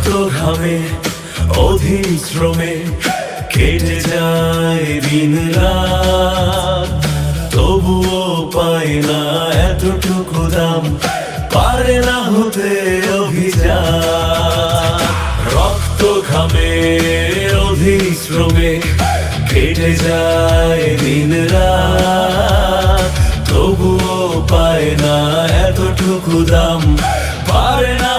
রক্ত ঘামে অধীন শ্রমে কেটে যায় দিন রাত, তবুও পায় না এতটুকু দাম, পারে না হতে অভিজাত। রক্ত ঘামে অধীন শ্রমে কেটে যায় দিন রাত, তবুও পায় না এতটুকু দাম, পারে না